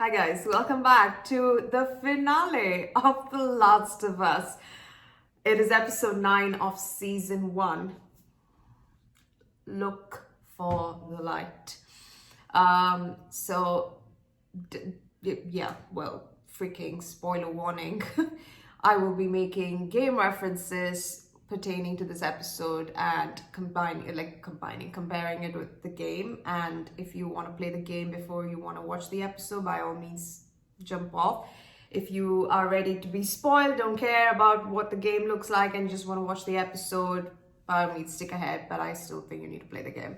Hi guys, welcome back to the finale of The Last of Us. It is episode 9 of season 1. Look for the light. Freaking spoiler warning. I will be making game references pertaining to this episode and comparing it with the game. And if you want to play the game before you want to watch the episode, by all means jump off. If you are ready to be spoiled, don't care about what the game looks like and just want to watch the episode, by all means stick ahead, but I still think you need to play the game.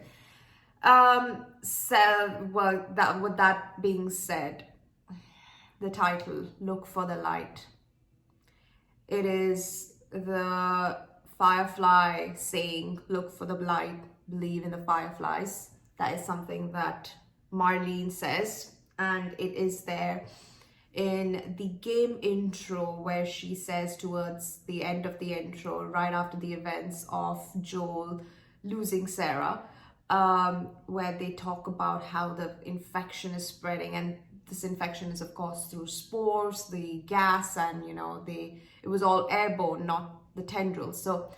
With that being said, the title, Look for the Light. It is the Firefly saying, look for the light, believe in the fireflies. That is something that Marlene says, and it is there in the game intro where she says towards the end of the intro, right after the events of Joel losing Sarah, where they talk about how the infection is spreading, and this infection is of course through spores, the gas, and it was all airborne, not the tendrils. So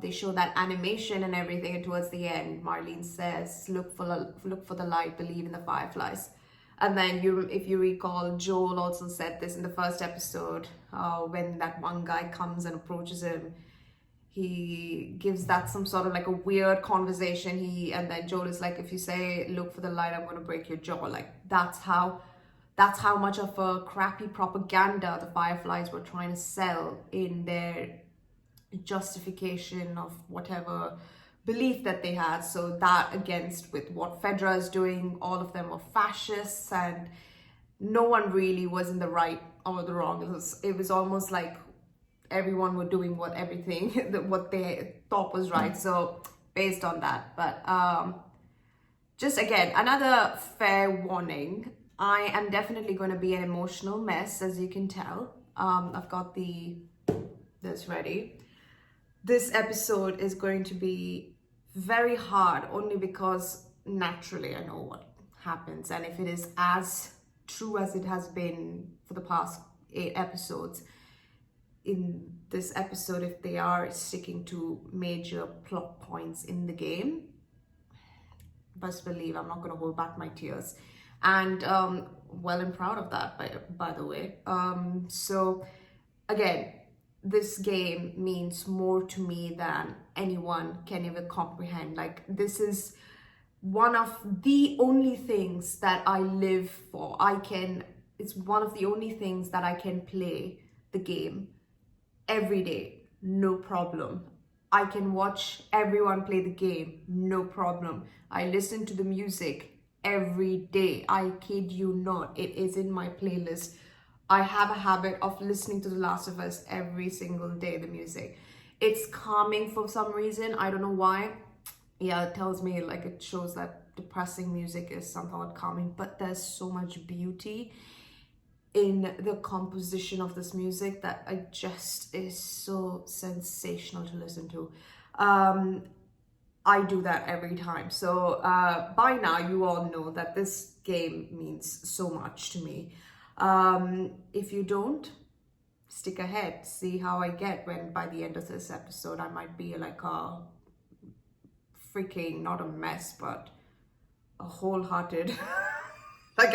they show that animation and everything, and towards the end Marlene says, look for the light, believe in the fireflies. And then if you recall, Joel also said this in the first episode, when that one guy comes and approaches him. He gives that some sort of like a weird conversation. And then Joel is like, if you say look for the light, I'm going to break your jaw. Like that's how much of a crappy propaganda the Fireflies were trying to sell in their justification of whatever belief that they had. So that against with what Fedra is doing, all of them were fascists, and no one really was in the right or the wrong. It was almost like everyone were doing what they thought was right. So based on that, but just again, another fair warning. I am definitely going to be an emotional mess, as you can tell. I've got this ready. This episode is going to be very hard, only because naturally I know what happens, and if it is as true as it has been for the past 8 episodes, in this episode, if they are sticking to major plot points in the game, best believe I'm not going to hold back my tears. And I'm proud of that, by the way. So again, this game means more to me than anyone can ever comprehend. Like, this is one of the only things that I live for. It's one of the only things that I can play the game every day, no problem. I can watch everyone play the game, no problem. I listen to the music every day. I kid you not, it is in my playlist. I have a habit of listening to The Last of Us every single day, the music. It's calming for some reason, I don't know why. Yeah, it tells me, like, it shows that depressing music is somewhat calming, but there's so much beauty in the composition of this music that I just is so sensational to listen to. I do that every time. So by now you all know that this game means so much to me. If you don't, stick ahead, see how I get when by the end of this episode I might be like a freaking, not a mess, but a wholehearted like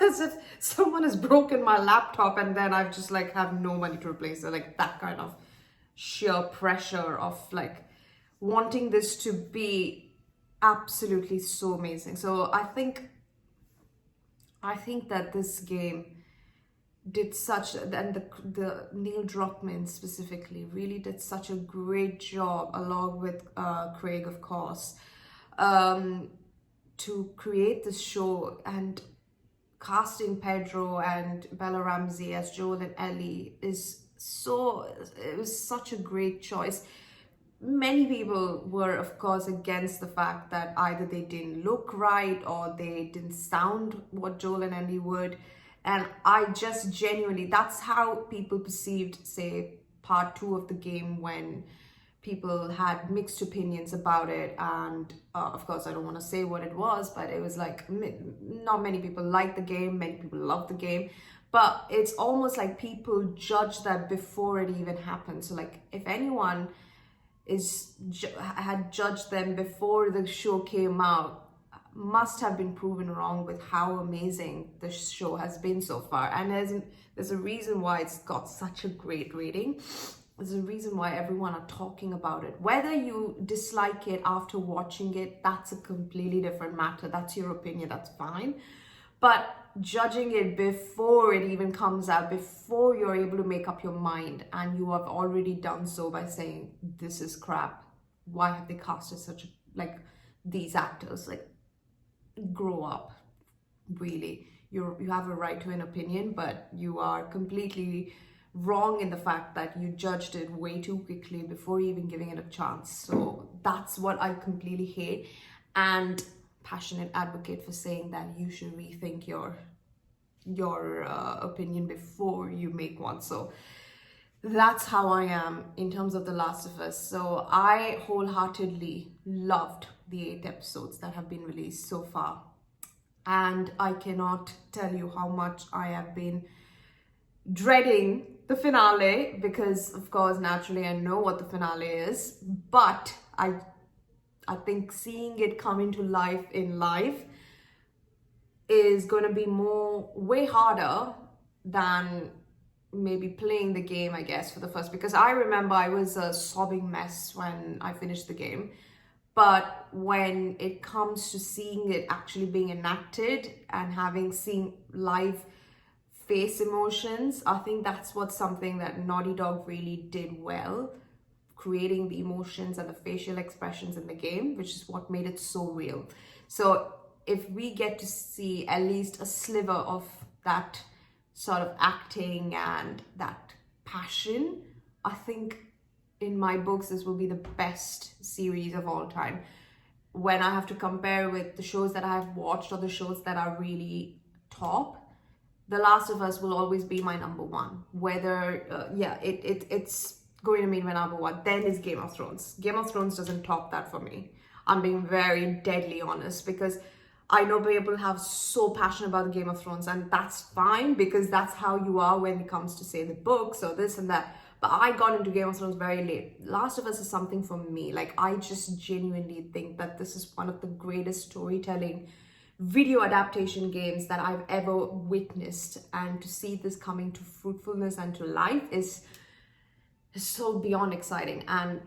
as if someone has broken my laptop and then I've just like have no money to replace it. Like that kind of sheer pressure of like wanting this to be absolutely so amazing. So I think that this game did such, and the Neil Druckmann specifically really did such a great job, along with Craig, of course, to create this show, and casting Pedro and Bella Ramsey as Joel and Ellie it was such a great choice. Many people were, of course, against the fact that either they didn't look right or they didn't sound what Joel and Ellie would. And I just genuinely, that's how people perceived, say, part 2 of the game, when people had mixed opinions about it, and of course I don't want to say what it was, but it was like not many people liked the game, many people loved the game, but it's almost like people judge that before it even happened. So like if anyone had judged them before the show came out, must have been proven wrong with how amazing the show has been so far. And there's a reason why it's got such a great rating. There's a reason why everyone are talking about it. Whether you dislike it after watching it, that's a completely different matter. That's your opinion, that's fine. But judging it before it even comes out, before you're able to make up your mind, and you have already done so by saying, this is crap. Why have they casted such like these actors? Like, grow up, really. You have a right to an opinion, but you are completely wrong in the fact that you judged it way too quickly before even giving it a chance. So that's what I completely hate, and passionate advocate for saying that you should rethink your opinion before you make one. So that's how I am in terms of The Last of Us. So I wholeheartedly loved the 8 episodes that have been released so far, and I cannot tell you how much I have been dreading the finale, because of course naturally I know what the finale is, but I think seeing it come into life in live is going to be way harder than maybe playing the game, I guess, for the first, because I remember I was a sobbing mess when I finished the game. But when it comes to seeing it actually being enacted and seen live face emotions, I think that's something that Naughty Dog really did well, creating the emotions and the facial expressions in the game, which is what made it so real. So if we get to see at least a sliver of that sort of acting and that passion, I think in my books this will be the best series of all time. When I have to compare with the shows that I have watched or the shows that are really top, The Last of Us will always be my number one. Whether it's going to be my number one. Then is Game of Thrones. Game of Thrones doesn't top that for me. I'm being very deadly honest, because I know people have so passionate about Game of Thrones, and that's fine, because that's how you are when it comes to, say, the books or this and that. But I got into Game of Thrones very late. Last of Us is something for me. Like, I just genuinely think that this is one of the greatest storytelling video adaptation games that I've ever witnessed. And to see this coming to fruitfulness and to life is so beyond exciting. And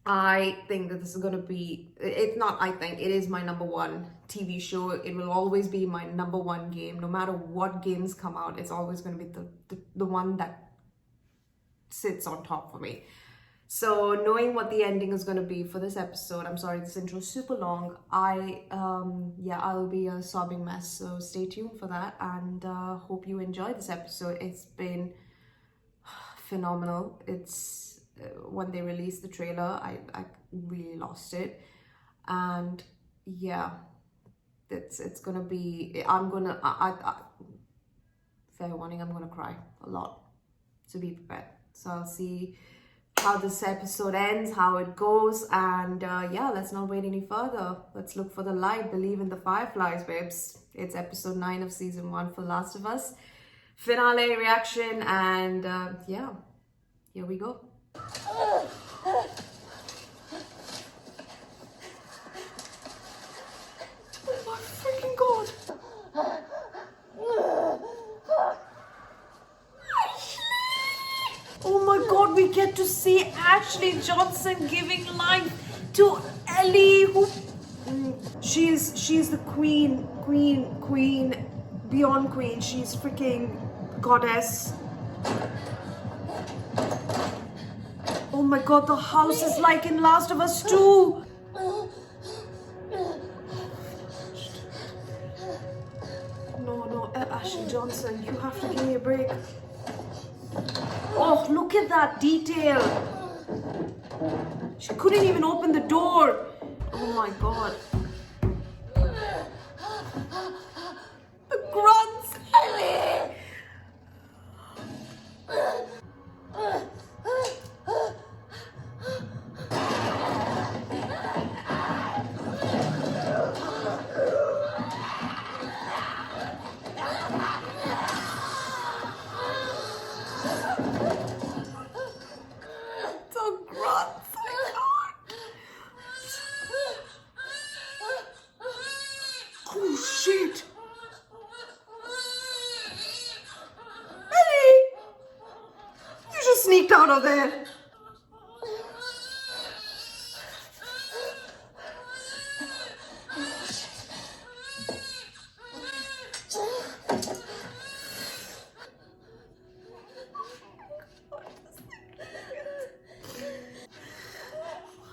I think that this is going to be, it's not I think, it is my number one TV show. It will always be my number one game. No matter what games come out, it's always going to be the one that sits on top for me. So knowing what the ending is going to be for this episode, I'm sorry, this intro is super long. I'll be a sobbing mess. So stay tuned for that, and hope you enjoy this episode. It's been phenomenal. It's when they released the trailer, I really lost it, and yeah, it's gonna be. Fair warning, I'm gonna cry a lot. So be prepared. So I'll see how this episode ends, how it goes, and let's not wait any further. Let's look for the light. Believe in the fireflies, babes. It's episode 9 of season 1 for Last of Us. Finale reaction, and here we go. Oh my freaking god! Oh my god, we get to see Ashley Johnson giving life to Ellie, who she's the queen beyond queen. She's freaking goddess. Oh my god, the house is like in Last of Us 2. No, Ashley Johnson, you have to give me a break. Oh, look at that detail. She couldn't even open the door. Oh my god. The grunts, Ellie. of there.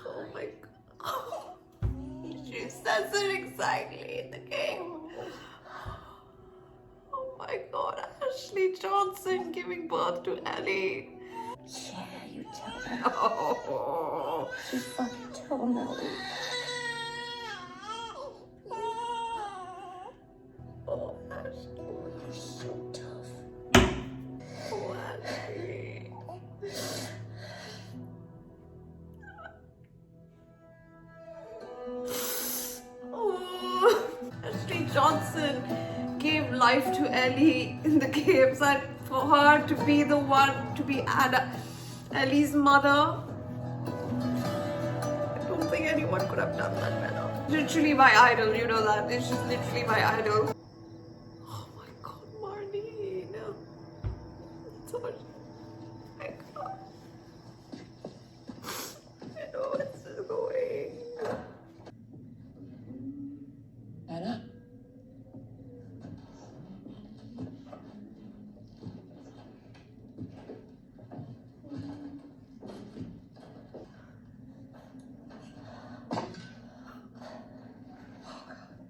Oh my god. She says it exactly in the game. Oh my god, Ashley Johnson giving birth to Ellie. Yeah, you tell her. Oh. You fucking tell Melly. Oh, Ashley. You're so tough. Oh, Ashley. Oh. Ashley Johnson gave life to Ellie in the games, and for her to be the one to be Ellie's mother, I don't think anyone could have done that better. Literally my idol, you know that. It's just literally my idol. Oh my god, Marlene. It's all. My god. I know it's going. Anna?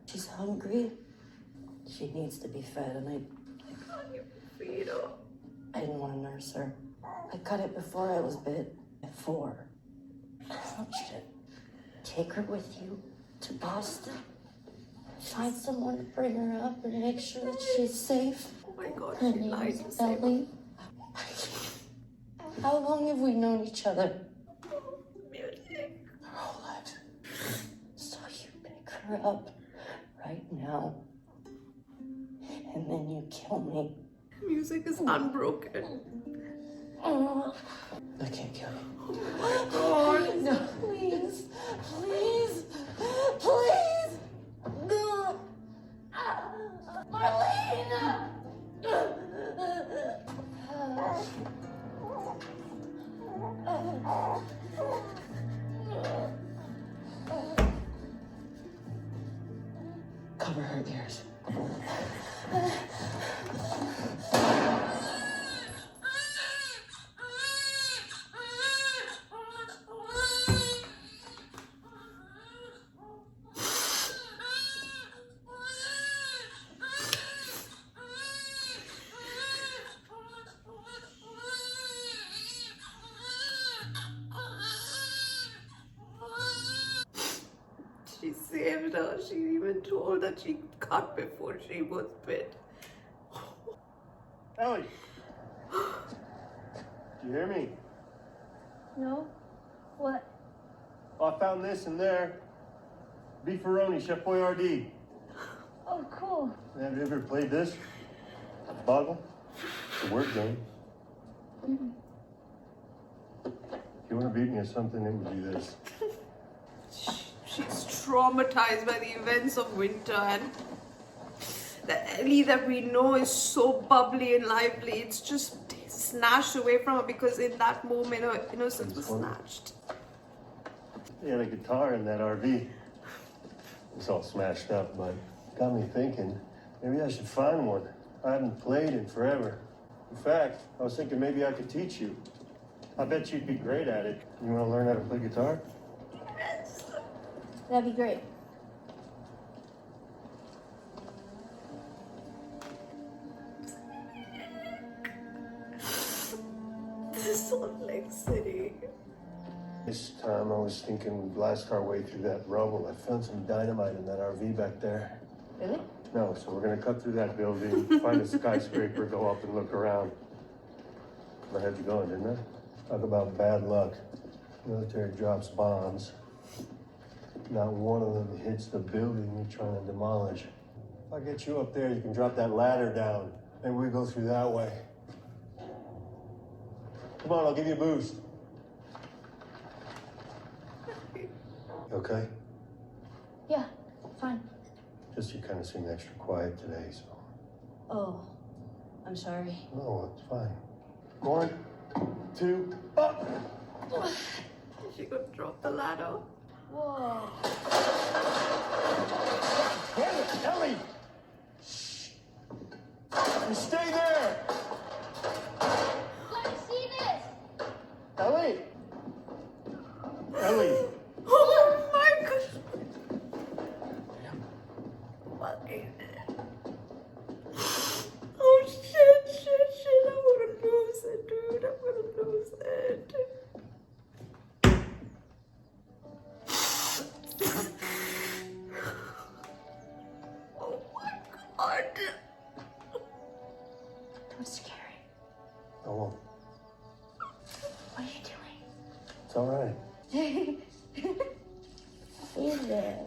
She's hungry. She needs to be fed, and I Can't you feed her? didn't want to nurse her. I cut it before I was bit. At 4. I want you to take her with you to Boston. Find someone to bring her up and make sure that she's safe. Oh my god, Her she name lied is to say. Ellie. How long have we known each other? Music. Our whole lives. So you pick her up right now, and then you kill me. Music is unbroken. I can't kill you. Oh my god. No, please, please, please. No. Marlene! Cover her ears. She saved her. She even told that she cut before she was bit. Ellie! Do you hear me? No? What? Oh, I found this in there. Beefaroni, Chef Boyardee. Oh, cool. Have you ever played this? Boggle? It's a word game. If you want to beat me at something, it would be this. She's traumatized by the events of winter, and the Ellie that we know is so bubbly and lively. It's just snatched away from her because in that moment her innocence was snatched. He had a guitar in that RV. It's all smashed up, but got me thinking, maybe I should find one. I haven't played in forever. In fact, I was thinking maybe I could teach you. I bet you'd be great at it. You want to learn how to play guitar? That'd be great. Salt Lake City. This time I was thinking we'd blast our way through that rubble. I found some dynamite in that RV back there. Really? No, so we're gonna cut through that building, find a skyscraper, go up and look around. I had you going, didn't I? Talk about bad luck. Military drops bombs. Not one of them hits the building you're trying to demolish. If I get you up there, you can drop that ladder down. Maybe we go through that way. Come on, I'll give you a boost. Okay? Yeah, fine. Just you kind of seem extra quiet today, so. Oh, I'm sorry. No, it's fine. Go on, 2, up! She could drop the ladder. Whoa. Damn it, Ellie! Shh! You stay there! Let me see this. Ellie! Ellie! Oh my gosh! What is it? Oh shit! I'm gonna lose it, dude. I'm gonna lose it. Oh my god! Don't scare I won't. What are you doing? It's all right. Hey there.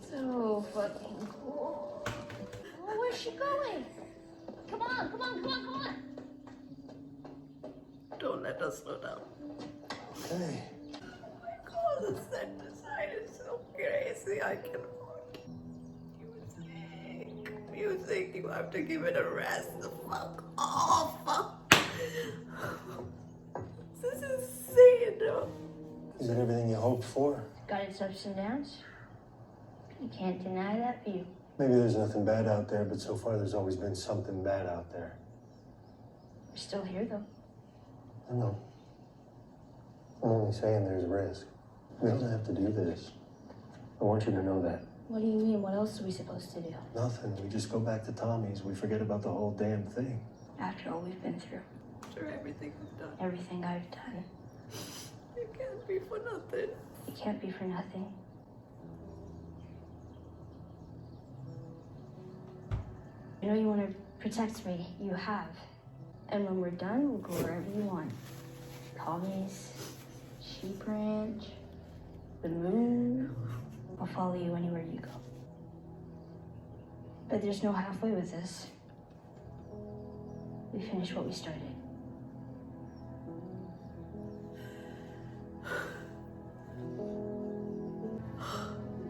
So fucking cool. Oh, where's she going? Come on. Don't let us slow down. Hey. Oh my god, the set design is so crazy. I cannot. Music, you have to give it a rest. The fuck off. This is insane. Is it everything you hoped for? Got its ups and downs. You can't deny that view. Maybe there's nothing bad out there, but so far there's always been something bad out there. We're still here though. I know. I'm only saying there's risk. We don't have to do this. I want you to know that. What do you mean? What else are we supposed to do? Nothing. We just go back to Tommy's. We forget about the whole damn thing. After all we've been through, After everything we've done, everything I've done, it can't be for nothing. it can't be for nothing. You know you want to protect me. You have. And when we're done, we'll go wherever you want. Tommy's, Sheep Ranch, the moon. I'll follow you anywhere you go. But there's no halfway with this. We finish what we started.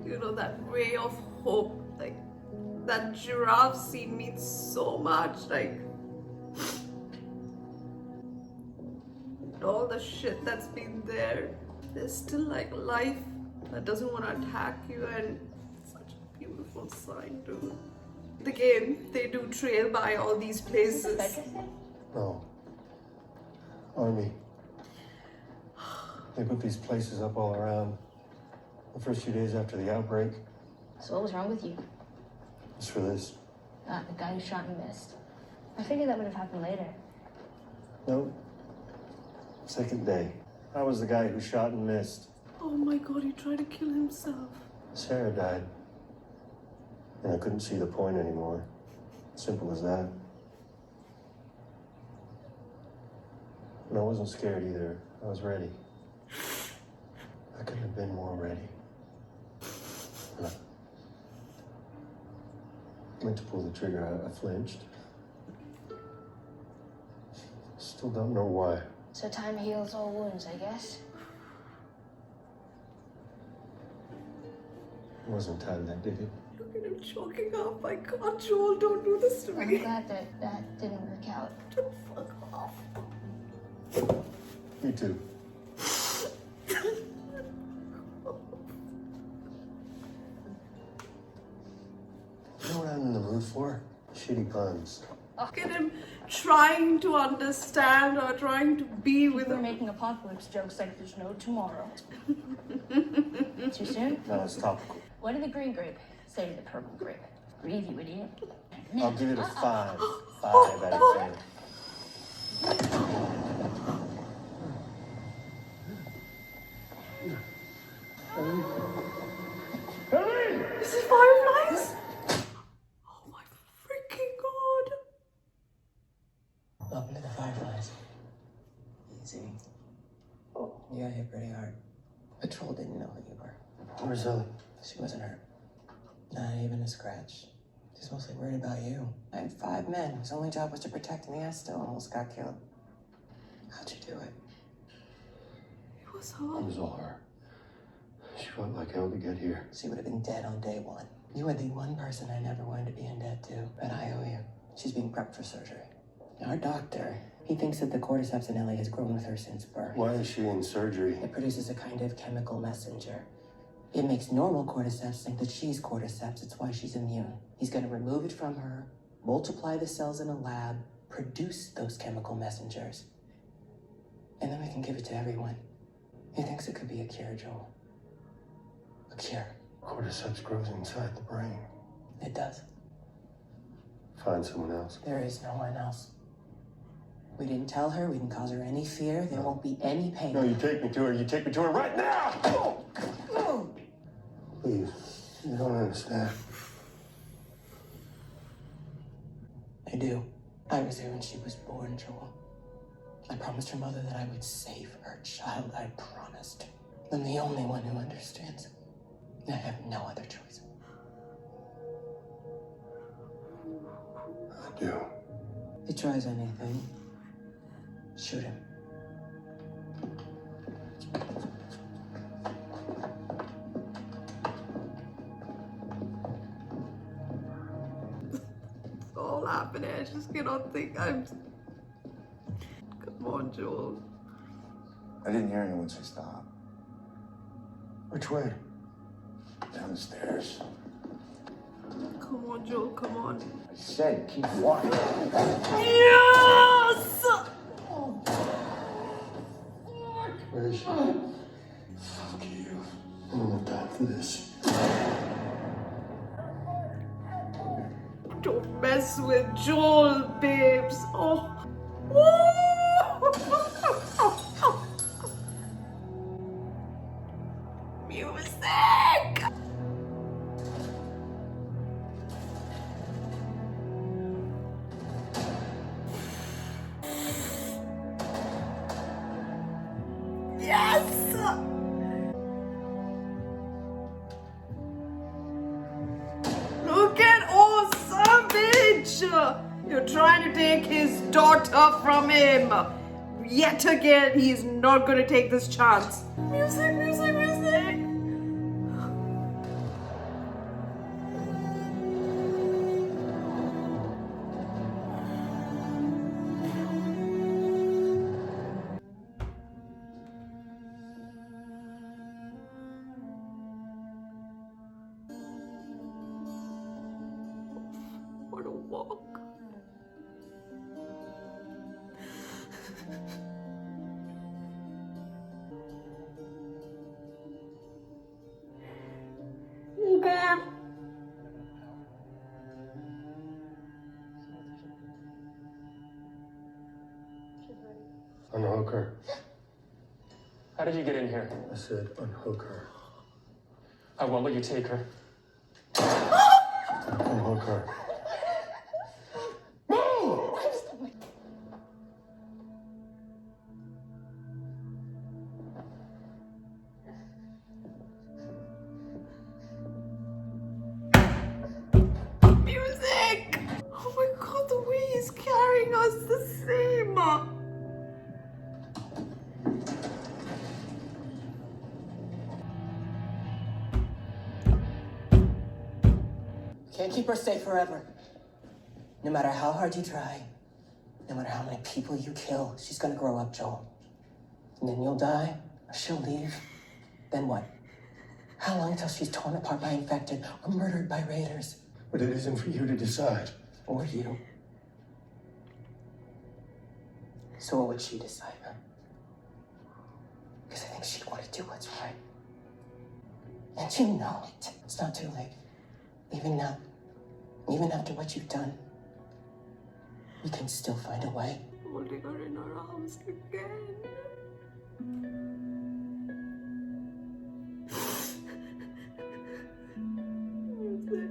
You know, that ray of hope, like that giraffe scene means so much. Like all the shit that's been there, there's still like life that doesn't want to attack you, and it's such a beautiful sign, dude. The game, they do trail by all these places. No. Army. They put these places up all around. The first few days after the outbreak. So what was wrong with you? It's for this. The guy who shot and missed. I figured that would have happened later. Nope. Second day. I was the guy who shot and missed. Oh my god, he tried to kill himself. Sarah died. And I couldn't see the point anymore. Simple as that. And I wasn't scared either. I was ready. I couldn't have been more ready. And I went to pull the trigger. I flinched. Still don't know why. So time heals all wounds, I guess. It wasn't time that did it. Look at him choking up. My god, Joel, don't do this to I'm me. glad that didn't work out. Fuck off. Me too. You know what I'm in the mood for? Shitty puns. Look at him trying to understand or trying to be with We're him. making apocalypse jokes like there's no tomorrow. Too soon? No, it's topical. What did the green grape say to the purple grape? Breathe, you idiot. I'll give it a 5. 5 out of 10. This is fireflies? Oh my freaking god. Welcome to the Fireflies. Easy. You got hit pretty hard. Patrol didn't know who you were. Where's Ellie? She wasn't hurt. Not even a scratch. She's mostly worried about you. I had 5 men whose only job was to protect me. I still almost got killed. How'd you do it? It was It her. was all her. She fought like hell to get here. She would have been dead on day one. You are the one person I never wanted to be in debt to, but I owe you. She's being prepped for surgery. Our doctor, he thinks that the cordyceps in Ellie has grown with her since birth. Why is she in surgery? It produces a kind of chemical messenger. It makes normal cordyceps think that she's cordyceps. It's why she's immune. He's going to remove it from her, multiply the cells in a lab, produce those chemical messengers, and then we can give it to everyone. He thinks it could be a cure, Joel. A cure. Cordyceps grows inside the brain. It does. Find someone else. There is no one else. We didn't tell her. We didn't cause her any fear. There won't be any pain. No, you take me to her. You take me to her right now! Please, you don't understand. I do. I was there when she was born, Joel. I promised her mother that I would save her child. I promised. I'm the only one who understands. I have no other choice. I do. If he tries anything, shoot him. It's all happening. I just cannot think. Come on, Joel. I didn't hear you once I stopped. Which way? Down the stairs. Come on, Joel. Come on. I said, keep walking. Yes! Where is she? Fuck you. I don't have time for this. Don't mess with Joel, babes. Oh. Woo! Music! Yes! Look at old savage! You're trying to take his daughter from him. Yet again, he's not gonna take this chance. Music, music, music! What a walk. Oh God. Unhook her. How did you get in here? I said unhook her. I won't let you take her. Unhook her. Music! Oh my God, the way he's carrying us the same. Can't keep her safe forever. No matter how hard you try, no matter how many people you kill, she's gonna grow up, Joel. And then you'll die, or she'll leave. Then what? How long till she's torn apart by infected or murdered by raiders? But it isn't for you to decide. Or you. So what would she decide, huh? Because I think she'd want to do what's right. And you know it. It's not too late. Even now, even after what you've done, we can still find a way. Holding her in our arms again. Music.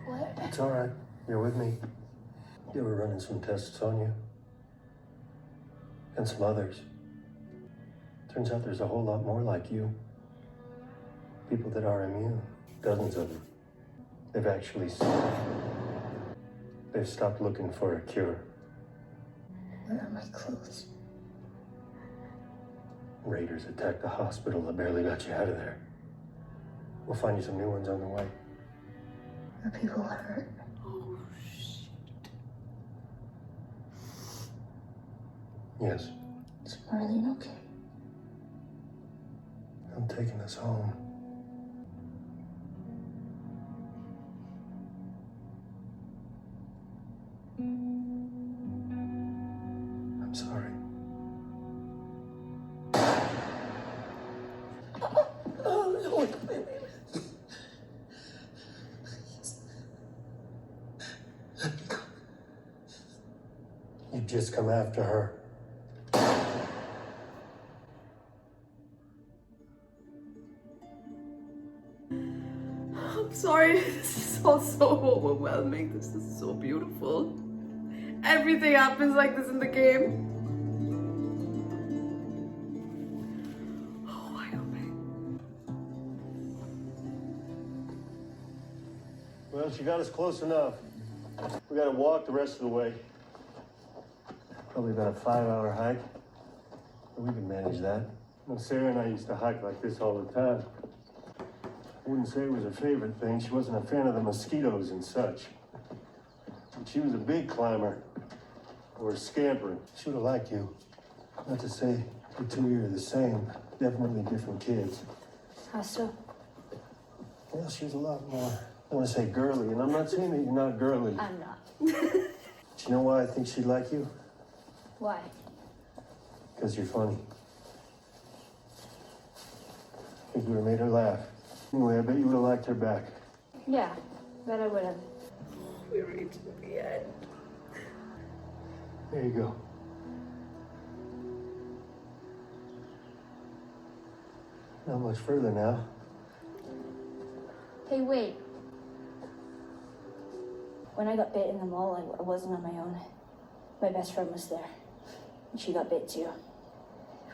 What? It's all right. You're with me. You were running some tests on you. And some others. Turns out there's a whole lot more like you. People that are immune, dozens of them. They've stopped looking for a cure. Where are my clothes? Raiders attacked the hospital that barely got you out of there. We'll find you some new ones on the way. Are people hurt? Oh, shit. Yes, Is Marlene okay? I'm taking us home. I'm sorry. Oh, no, wait. You've just come after her. I'm sorry, this is all so overwhelming. This is so beautiful. Everything happens like this in the game. Oh, I obey. Well, she got us close enough. We gotta walk the rest of the way. Probably about a 5-hour hike. But we can manage that. Well, Sarah and I used to hike like this all the time. I wouldn't say it was her favorite thing. She wasn't a fan of the mosquitoes and such. But she was a big climber. Or a scamper. She would have liked you. Not to say the two of you are the same. Definitely different kids. How so? Well, she was a lot more, I want to say girly. And I'm not saying that you're not girly. I'm not. Do you know why I think she'd like you? Why? Because you're funny. I think you would have made her laugh. Anyway, I bet you would have liked her back. Yeah, bet I would have. We reached the end. There you go. Not much further now. Hey, wait. When I got bit in the mall, I wasn't on my own. My best friend was there. And she got bit too.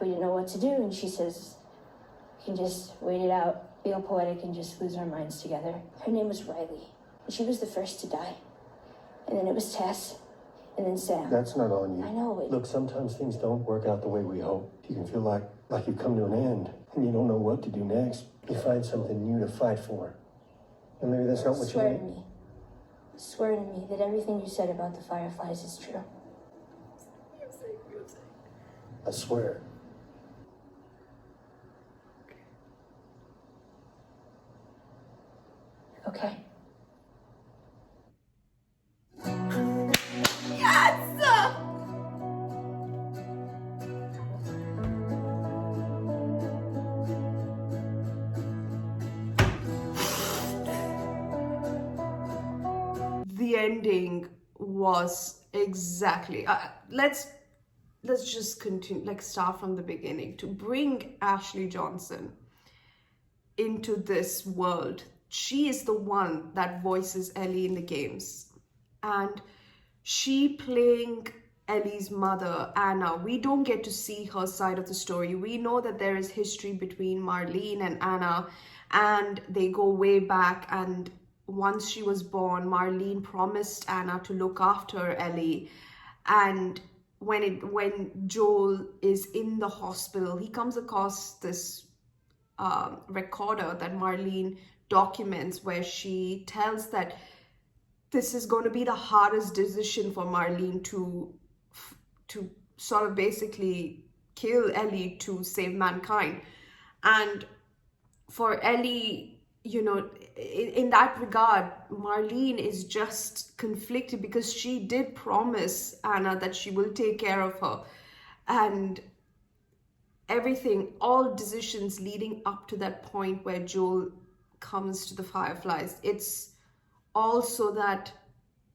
We didn't know what to do, and she says, we can just wait it out, be all poetic, and just lose our minds together. Her name was Riley. And she was the first to die. And then it was Tess. And then Sam. That's not on you. I know it. Look, sometimes things don't work out the way we hope. You can feel like you've come to an end, and you don't know what to do next. You find something new to fight for. And maybe that's not what you Swear to want. me. Swear to me that everything you said about the Fireflies is true. Music. I swear. Okay. Yes! The ending was exactly. Let's just continue. Like start from the beginning to bring Ashley Johnson into this world. She is the one that voices Ellie in the games, and she playing Ellie's mother, Anna. We don't get to see her side of the story. We know that there is history between Marlene and Anna, and they go way back. And once she was born, Marlene promised Anna to look after Ellie. And when Joel is in the hospital, he comes across this recorder that Marlene documents, where she tells that this is going to be the hardest decision for Marlene to sort of basically kill Ellie to save mankind. And for Ellie, you know, in that regard, Marlene is just conflicted because she did promise Anna that she will take care of her. And everything, all decisions leading up to that point where Joel comes to the Fireflies, it's also that,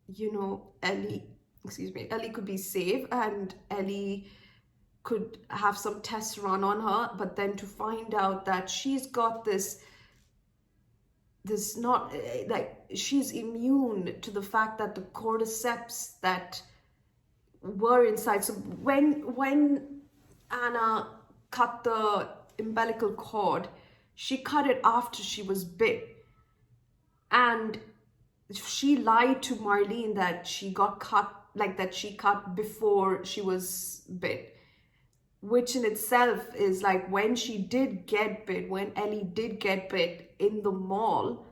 you know, Ellie could be safe and Ellie could have some tests run on her, but then to find out that she's got this not like she's immune to the fact that the cordyceps that were inside. So when Anna cut the umbilical cord, she cut it after she was bit. And she lied to Marlene that she got cut, like that she cut before she was bit. Which in itself is like, when she did get bit, when Ellie did get bit in the mall,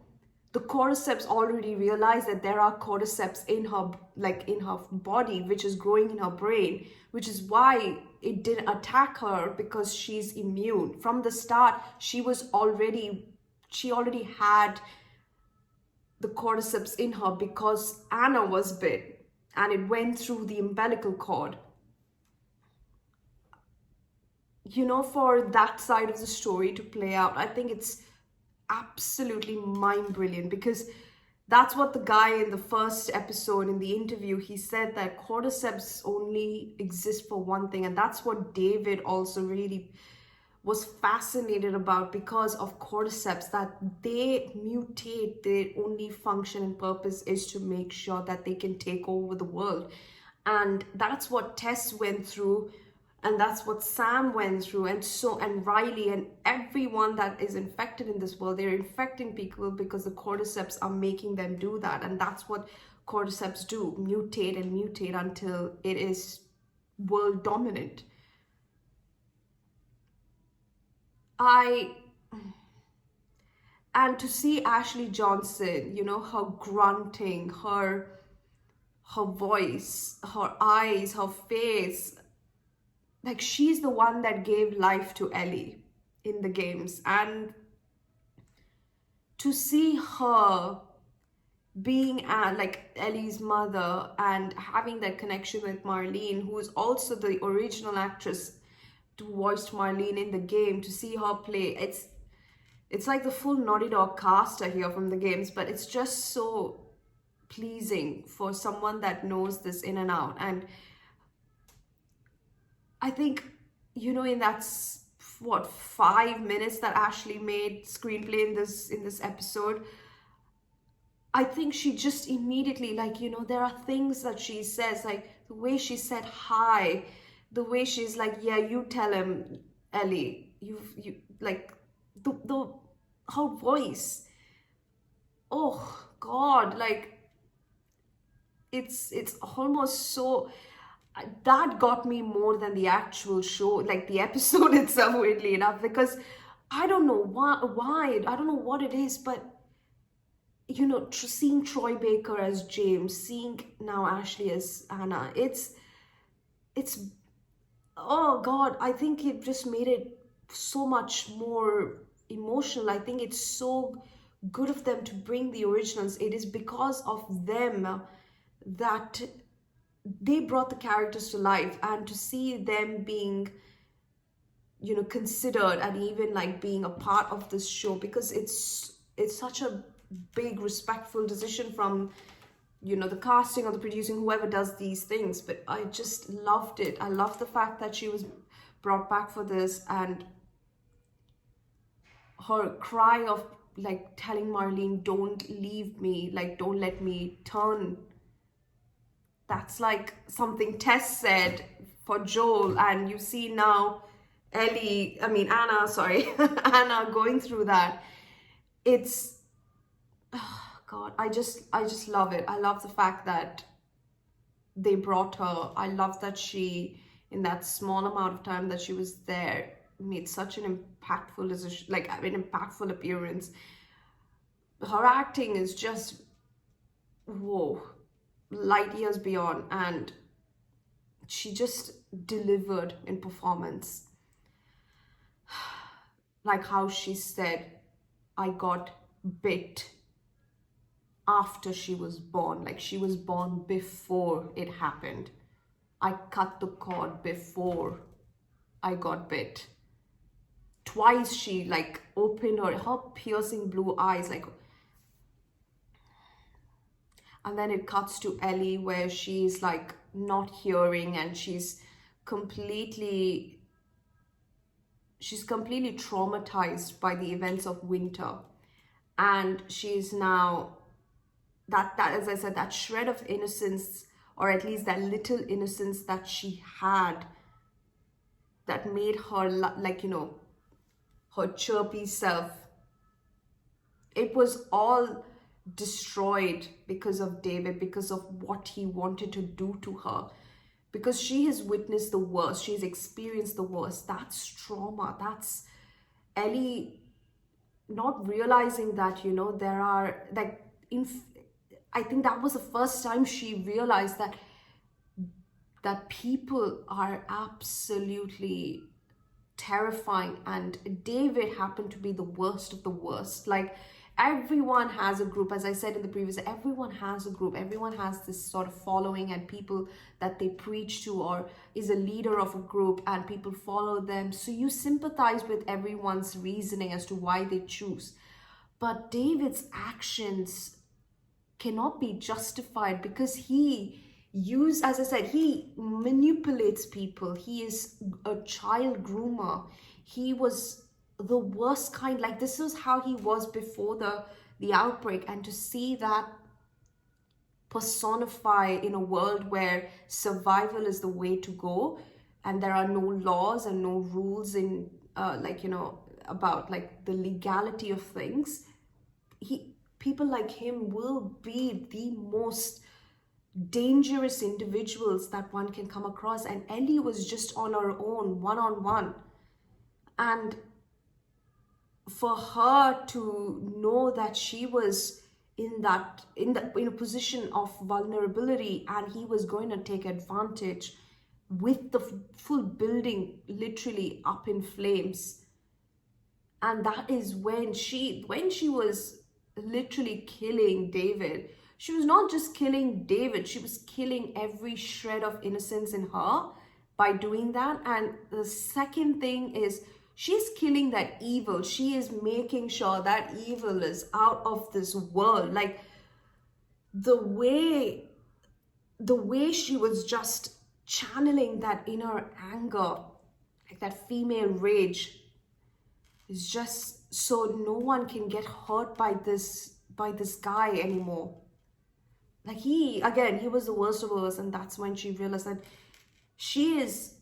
the cordyceps already realized that there are cordyceps in her, like in her body, which is growing in her brain, which is why it didn't attack her, because she's immune. From the start, she already had the cordyceps in her because Anna was bit and it went through the umbilical cord. You know, for that side of the story to play out, I think it's absolutely mind brilliant, because that's what the guy in the first episode in the interview, he said that cordyceps only exist for one thing, and that's what David also really was fascinated about, because of cordyceps, that they mutate, their only function and purpose is to make sure that they can take over the world. And that's what Tess went through, and that's what Sam went through, and Riley, and everyone that is infected in this world. They're infecting people because the cordyceps are making them do that. And that's what cordyceps do, mutate and mutate until it is world dominant. And to see Ashley Johnson, you know, her grunting, her voice, her eyes, her face, like she's the one that gave life to Ellie in the games. And to see her being like Ellie's mother and having that connection with Marlene, who is also the original actress who voiced Marlene in the game, to see her play, it's like the full Naughty Dog cast are here from the games, but it's just so pleasing for someone that knows this in and out. And I think, you know, in that 5 minutes that Ashley made screenplay in this episode, I think she just immediately, like, you know, there are things that she says, like the way she said hi, the way she's like, yeah, you tell him, Ellie, you like her voice, oh God, like it's almost so, that got me more than the actual show, like the episode itself, weirdly enough, because I don't know why, I don't know what it is, but you know, seeing Troy Baker as James, seeing now Ashley as Anna, it's oh God, I think it just made it so much more emotional. I think it's so good of them to bring the originals. It is because of them that they brought the characters to life, and to see them being, you know, considered and even like being a part of this show, because it's such a big respectful decision from, you know, the casting or the producing, whoever does these things. But I just loved it. I love the fact that she was brought back for this, and her cry of like telling Marlene, don't leave me, like don't let me turn. That's like something Tess said for Joel, and you see now Anna, sorry, Anna going through that. It's, oh God, I just love it. I love the fact that they brought her. I love that she, in that small amount of time that she was there, made such an impactful decision, like an impactful appearance. Her acting is just, whoa, light years beyond, and she just delivered in performance. Like how she said, I got bit after she was born, like she was born before it happened. I cut the cord before I got bit. Twice she like opened her piercing blue eyes, like, and then it cuts to Ellie where she's like not hearing, and she's completely traumatized by the events of winter. And she's now, that as I said, that shred of innocence, or at least that little innocence that she had, that made her like, you know, her chirpy self, it was all destroyed because of David, because of what he wanted to do to her, because she has witnessed the worst, she's experienced the worst. That's trauma. That's Ellie not realizing that, you know, there are like I think that was the first time she realized that people are absolutely terrifying, and David happened to be the worst of the worst. Like, everyone has a group, as I said in the previous, everyone has a group, everyone has this sort of following and people that they preach to, or is a leader of a group and people follow them, so you sympathize with everyone's reasoning as to why they choose. But David's actions cannot be justified because as I said, he manipulates people. He is a child groomer. He was the worst kind. Like, this is how he was before the outbreak, and to see that personify in a world where survival is the way to go, and there are no laws and no rules in like, you know, about like the legality of things, people like him will be the most dangerous individuals that one can come across. And Ellie was just on her own, one-on-one, and for her to know that she was in a position of vulnerability, and he was going to take advantage with the full building literally up in flames. And that is when she was literally killing David. She was not just killing David, she was killing every shred of innocence in her by doing that. And the second thing is, she's killing that evil. She is making sure that evil is out of this world. Like, the way she was just channeling that inner anger, like that female rage, is just so no one can get hurt by this guy anymore. Like, he was the worst of the worst. And that's when she realized that she's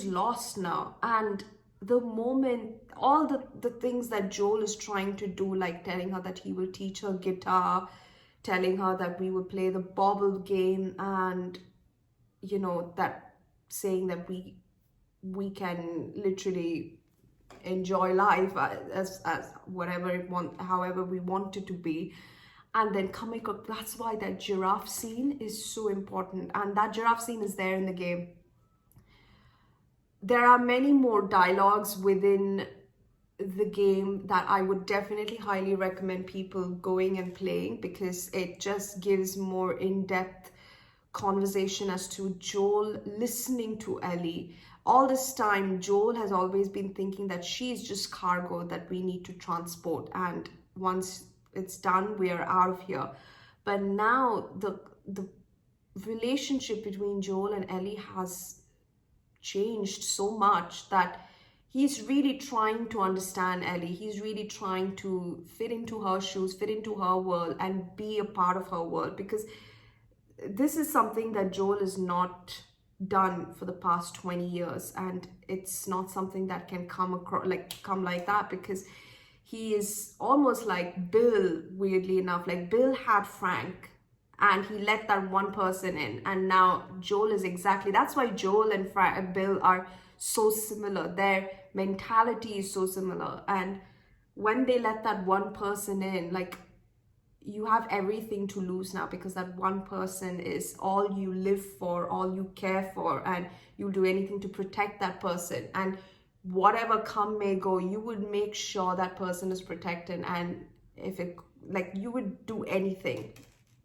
lost now. And the moment, all the things that Joel is trying to do, like telling her that he will teach her guitar, telling her that we will play the bobble game, and, you know, that saying that we can literally enjoy life as however we want it to be. And then coming up, that's why that giraffe scene is so important. And that giraffe scene is there in the game. There are many more dialogues within the game that I would definitely highly recommend people going and playing, because it just gives more in-depth conversation as to Joel listening to Ellie. All this time, Joel has always been thinking that she's just cargo that we need to transport, and once it's done, we are out of here. But now the relationship between Joel and Ellie has changed so much that he's really trying to understand Ellie. He's really trying to fit into her shoes, fit into her world, and be a part of her world, because this is something that Joel is not done for the past 20 years, and it's not something that can come like that, because he is almost like Bill, weirdly enough. Like, Bill had Frank and he let that one person in, and now Joel is exactly, that's why Joel and Bill are so similar. Their mentality is so similar, and when they let that one person in, like, you have everything to lose now, because that one person is all you live for, all you care for, and you'll do anything to protect that person. And whatever come may go, you would make sure that person is protected. And if it, like, you would do anything,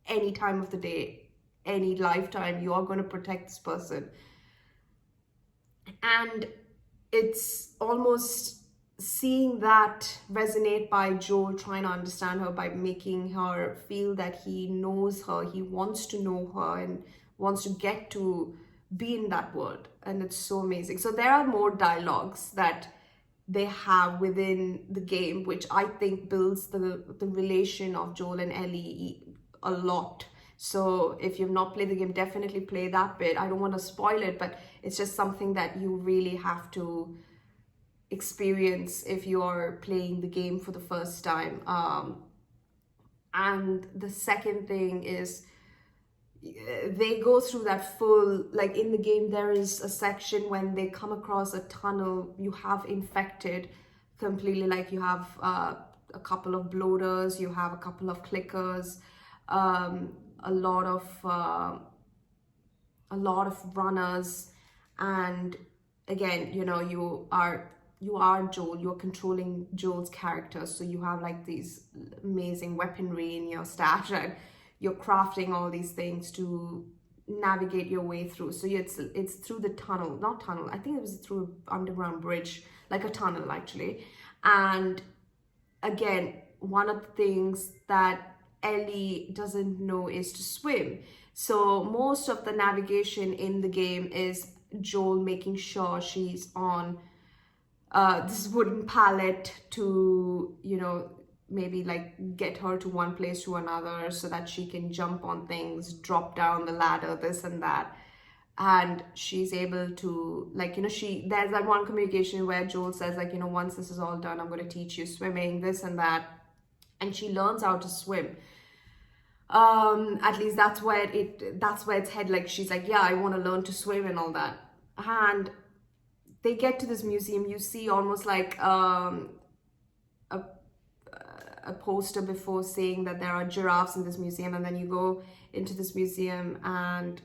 any time of the day, any lifetime, you are going to protect this person. And it's almost seeing that resonate by Joel trying to understand her, by making her feel that he knows her, he wants to know her, and wants to get to be in that world. And it's so amazing. So there are more dialogues that they have within the game, which I think builds the relation of Joel and Ellie a lot. So if you've not played the game, definitely play that bit. I don't want to spoil it, but it's just something that you really have to experience if you're playing the game for the first time. And the second thing is they go through that full, like in the game there is a section when they come across a tunnel you have infected completely, like you have a couple of bloaters, you have a couple of clickers, a lot of runners, and again, you know, you are Joel, you're controlling Joel's character, so you have like these amazing weaponry in your stash and you're crafting all these things to navigate your way through. So it's through the tunnel, not tunnel, I think it was through an underground bridge, like a tunnel actually. And again, one of the things that Ellie doesn't know is to swim. So most of the navigation in the game is Joel making sure she's on this wooden pallet to, you know, maybe like get her to one place to another so that she can jump on things, drop down the ladder, this and that. And she's able to, like, you know, there's that one communication where Joel says, like, you know, once this is all done, I'm going to teach you swimming, this and that. And she learns how to swim. At least that's where it's head. Like, she's like, yeah, I want to learn to swim and all that. And they get to this museum. You see almost like a poster before saying that there are giraffes in this museum, and then you go into this museum, and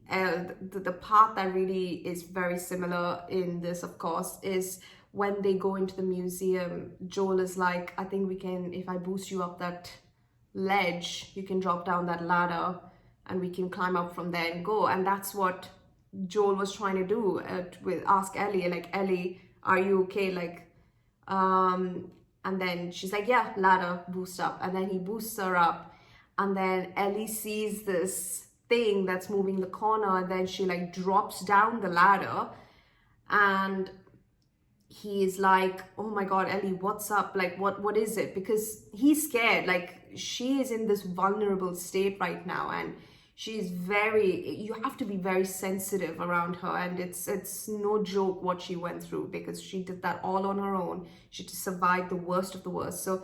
the part that really is very similar in this, of course, is when they go into the museum, Joel is like, I think we can, if I boost you up that ledge, you can drop down that ladder and we can climb up from there and go. And that's what Joel was trying to do ask Ellie, like, Ellie, are you okay? Like, and then she's like, yeah, ladder, boost up. And then he boosts her up. And then Ellie sees this thing that's moving the corner. And then she like drops down the ladder. And he's like, oh my God, Ellie, what's up? Like, what is it? Because he's scared. Like, she is in this vulnerable state right now. And she's you have to be very sensitive around her, and it's no joke what she went through, because she did that all on her own. She just survived the worst of the worst. So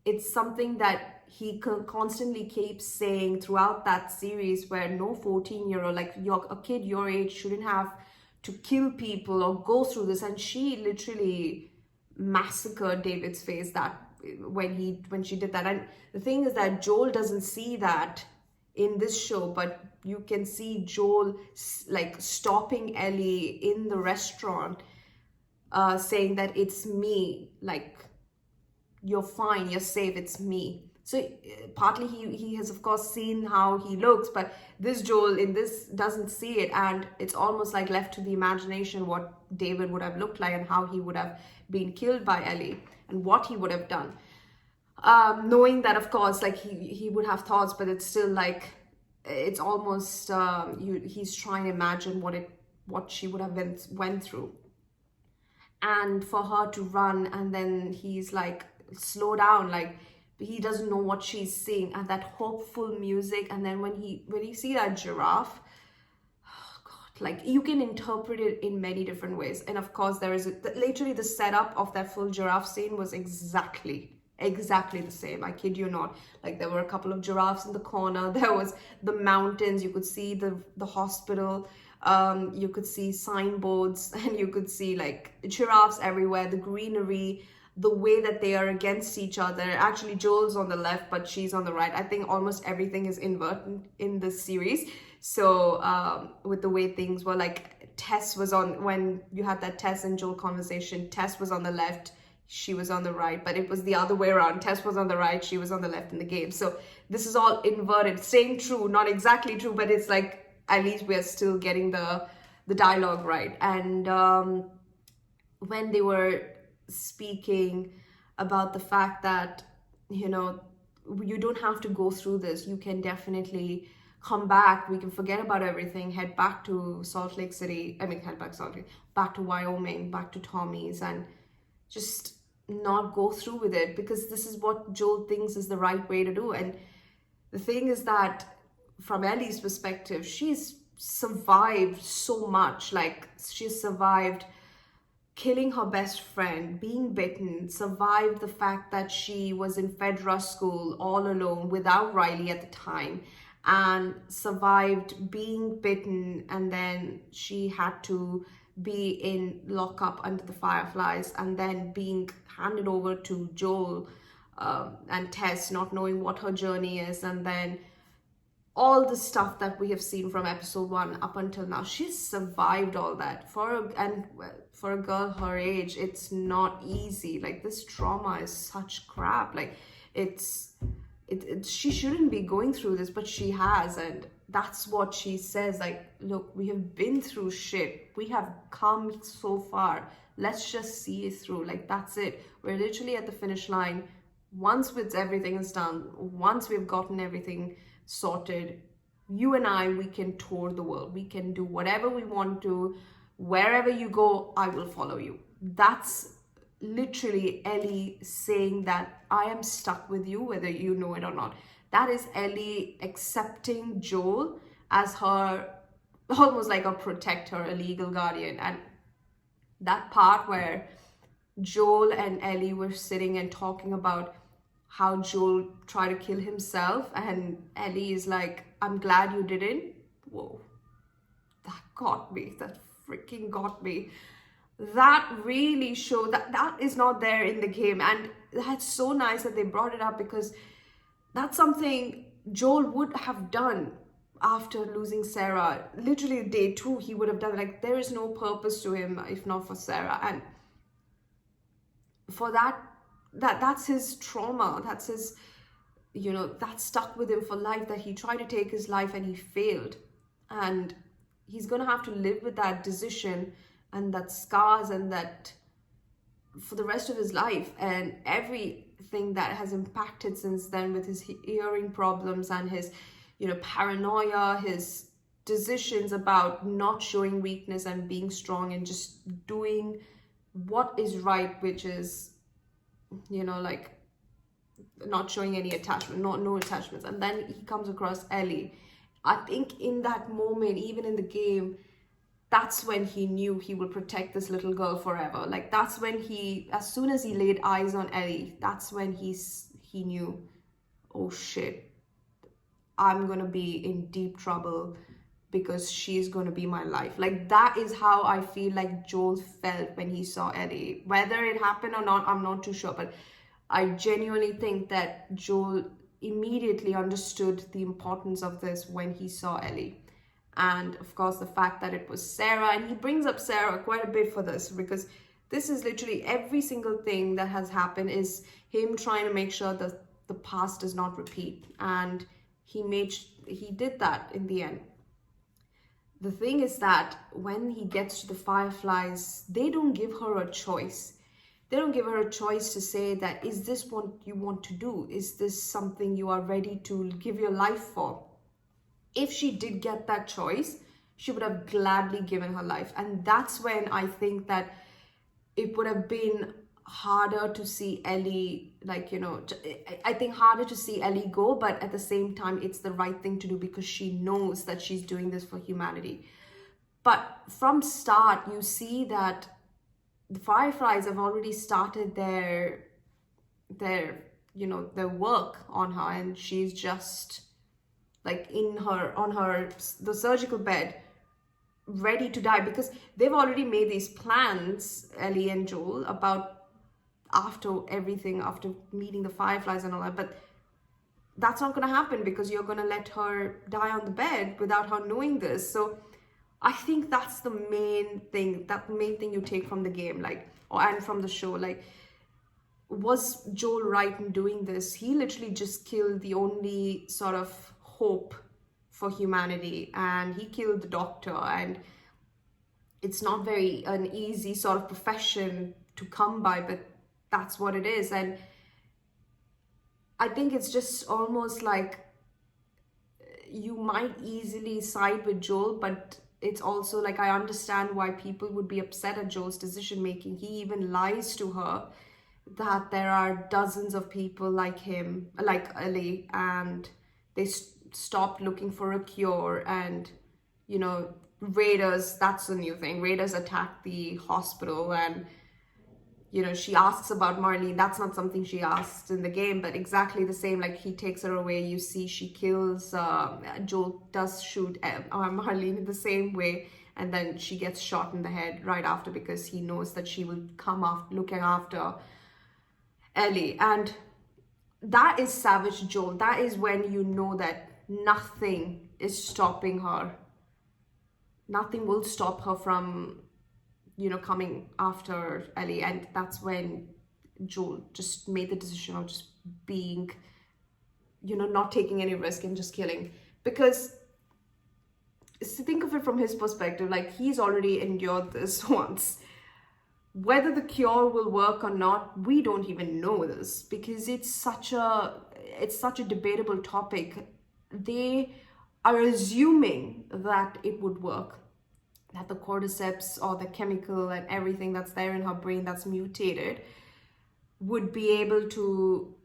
it's something that he constantly keeps saying throughout that series, where no 14-year-old, like a kid your age, shouldn't have to kill people or go through this. And she literally massacred David's face that when she did that. And the thing is that Joel doesn't see that in this show, but you can see Joel like stopping Ellie in the restaurant, saying that it's me, like, you're fine, you're safe, it's me. So partly he has of course seen how he looks, but this Joel in this doesn't see it, and it's almost like left to the imagination what David would have looked like and how he would have been killed by Ellie and what he would have done. Knowing that, of course, like he would have thoughts, but it's still like, it's almost he's trying to imagine what she would have went through. And for her to run, and then he's like, slow down, like he doesn't know what she's seeing, and that hopeful music. And then when you see that giraffe, oh God, like you can interpret it in many different ways. And of course there is literally the setup of that full giraffe scene was exactly the same. I kid you not. Like, there were a couple of giraffes in the corner, there was the mountains, you could see the hospital, you could see signboards, and you could see like giraffes everywhere, the greenery, the way that they are against each other. Actually, Joel's on the left, but she's on the right. I think almost everything is inverted in this series. So with the way things were, like Tess was on, when you had that Tess and Joel conversation, Tess was on the left, she was on the right, but it was the other way around. Tess was on the right, she was on the left in the game. So this is all inverted, staying true, not exactly true, but it's like, at least we're still getting the dialogue right. And when they were speaking about the fact that, you know, you don't have to go through this, you can definitely come back, we can forget about everything, head back to Salt Lake City, back to Wyoming, back to Tommy's, and just not go through with it, because this is what Joel thinks is the right way to do. And the thing is that from Ellie's perspective, she's survived so much. Like, she's survived killing her best friend, being bitten, survived the fact that she was in Fedra school all alone without Riley at the time, and survived being bitten, and then she had to be in lockup under the Fireflies, and then being handed over to Joel and Tess, not knowing what her journey is, and then all the stuff that we have seen from episode 1 up until now. She's survived all that. For a girl her age, it's not easy. Like, this trauma is such crap. Like, she shouldn't be going through this, but she has, and that's what she says. Like, look, we have been through shit. We have come so far. Let's just see it through. Like, that's it. We're literally at the finish line. Once with everything is done, once we've gotten everything sorted, you and I, we can tour the world. We can do whatever we want to. Wherever you go, I will follow you. That's literally Ellie saying that I am stuck with you, whether you know it or not. That is Ellie accepting Joel as her, almost like a protector, a legal guardian. And that part where Joel and Ellie were sitting and talking about how Joel tried to kill himself, and Ellie is like, I'm glad you didn't. Whoa, that got me. That freaking got me. That really showed that is not there in the game, and that's so nice that they brought it up, because that's something Joel would have done after losing Sarah. Literally day 2, he would have done. Like, there is no purpose to him if not for Sarah, and for that's his trauma. That's his, that stuck with him for life, that he tried to take his life and he failed, and he's gonna have to live with that decision and that scars and that for the rest of his life, and everything that has impacted since then with his hearing problems and his paranoia, his decisions about not showing weakness and being strong and just doing what is right, which is like not showing any attachment, no attachments. And then he comes across Ellie. I think in that moment, even in the game, that's when he knew he would protect this little girl forever. Like, that's when as soon as he laid eyes on Ellie, that's when he knew, oh shit, I'm gonna be in deep trouble because she's gonna be my life. Like, that is how I feel like Joel felt when he saw Ellie. Whether it happened or not, I'm not too sure, but I genuinely think that Joel immediately understood the importance of this when he saw Ellie. And of course, the fact that it was Sarah, and he brings up Sarah quite a bit for this, because this is literally every single thing that has happened is him trying to make sure that the past does not repeat, and he did that in the end. The thing is that when he gets to the Fireflies, they don't give her a choice. They don't give her a choice to say that, is this what you want to do? Is this something you are ready to give your life for? If she did get that choice, she would have gladly given her life. And that's when I think that it would have been harder to see Ellie, I think harder to see Ellie go, but at the same time, it's the right thing to do because she knows that she's doing this for humanity. But from start, you see that the Fireflies have already started their work on her, and she's just like on the surgical bed, ready to die, because they've already made these plans, Ellie and Joel, about after meeting the Fireflies and all that. But that's not going to happen, because you're going to let her die on the bed without her knowing this. So I think that's the main thing you take from the game, and from the show. Like, was Joel right in doing this? He literally just killed the only sort of hope for humanity, and he killed the doctor, and it's not an easy sort of profession to come by, but that's what it is. And I think it's just almost like you might easily side with Joel, but it's also like, I understand why people would be upset at Joel's decision making. He even lies to her that there are dozens of people like him, like Ellie, and they stopped looking for a cure, and raiders, that's the new thing. Raiders attack the hospital, and she asks about Marlene. That's not something she asked in the game, but exactly the same. Like, he takes her away. You see she kills, Joel does shoot Marlene in the same way, and then she gets shot in the head right after, because he knows that she will come after looking after Ellie. And that is savage Joel. That is when you know that nothing is stopping her. Nothing will stop her from coming after Ellie. And that's when Joel just made the decision of just being, not taking any risk and just killing. Because think of it from his perspective, like, he's already endured this once. Whether the cure will work or not, we don't even know this, because it's such a debatable topic. They are assuming that it would work, that the cordyceps or the chemical and everything that's there in her brain that's mutated would be able to,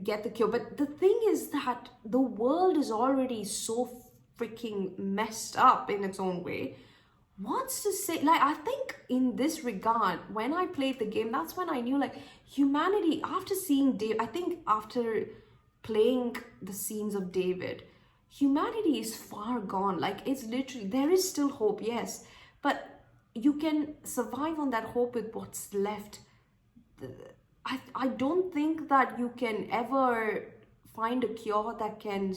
get the cure. But the thing is that the world is already so freaking messed up in its own way. What's to say, like, I think in this regard, when I played the game, that's when I knew, like, humanity, after seeing Dave, I think after playing the scenes of David, humanity is far gone. Like, it's literally, there is still hope, yes, but you can survive on that hope with what's left. I don't think that you can ever find a cure that can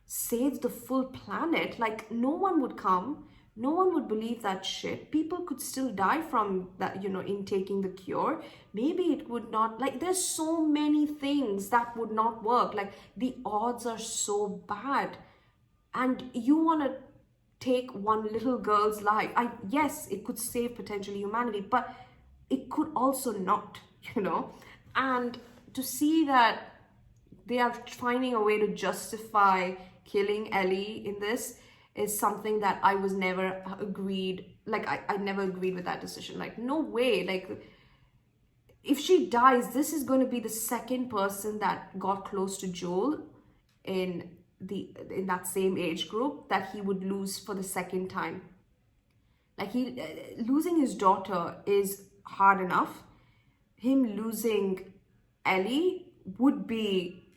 save the full planet. Like, no one would come, no one would believe that shit. People could still die from that, in taking the cure. Maybe it would not, like, there's so many things that would not work. Like, the odds are so bad, and you want to take one little girl's life. Yes, it could save potentially humanity, but it could also not, and to see that they are finding a way to justify killing Ellie in this is something that I was never agreed, like, I never agreed with that decision. Like, no way. Like, if she dies, this is going to be the second person that got close to Joel in that same age group that he would lose for the second time. Like, losing his daughter is hard enough. Him losing Ellie would be